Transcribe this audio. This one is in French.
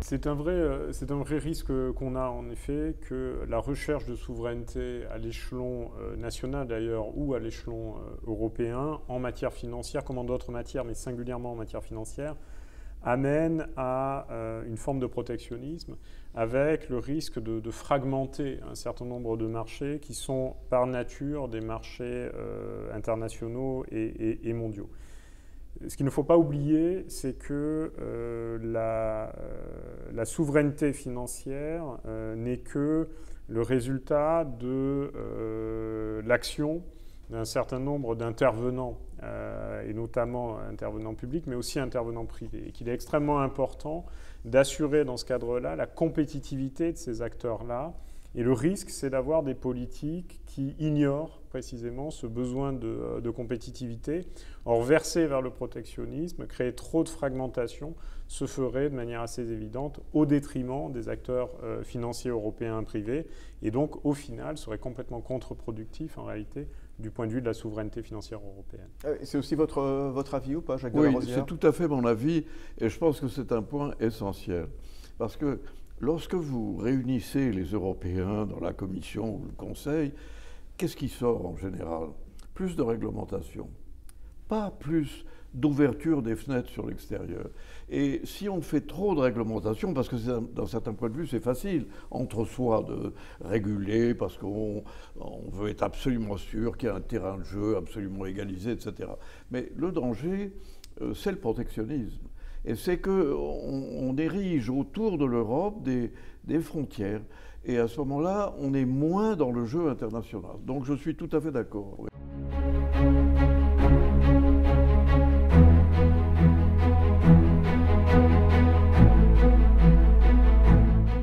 c'est un vrai risque qu'on a en effet, que la recherche de souveraineté à l'échelon national d'ailleurs ou à l'échelon européen en matière financière, comme en d'autres matières, mais singulièrement en matière financière, amène à une forme de protectionnisme avec le risque de fragmenter un certain nombre de marchés qui sont par nature des marchés internationaux et mondiaux. Ce qu'il ne faut pas oublier, c'est que la souveraineté financière n'est que le résultat de l'action d'un certain nombre d'intervenants, et notamment intervenants publics, mais aussi intervenants privés, et qu'il est extrêmement important d'assurer dans ce cadre-là la compétitivité de ces acteurs-là. Et le risque, c'est d'avoir des politiques qui ignorent précisément ce besoin de compétitivité. Or, verser vers le protectionnisme, créer trop de fragmentation, se ferait de manière assez évidente au détriment des acteurs financiers européens privés, et donc au final serait complètement contre-productif en réalité du point de vue de la souveraineté financière européenne. C'est aussi votre avis ou pas, Jacques de Oui, Larosière? c'est tout à fait mon avis, et je pense que c'est un point essentiel. Parce que lorsque vous réunissez les Européens dans la Commission ou le Conseil, qu'est-ce qui sort en général? Plus de réglementation, pas plus d'ouverture des fenêtres sur l'extérieur. Et si on fait trop de réglementation, parce que d'un certain point de vue c'est facile entre soi de réguler, parce qu'on veut être absolument sûr qu'il y a un terrain de jeu absolument égalisé, etc. Mais le danger, c'est le protectionnisme. Et c'est qu'on érige autour de l'Europe des frontières. Et à ce moment-là, on est moins dans le jeu international. Donc je suis tout à fait d'accord. Oui.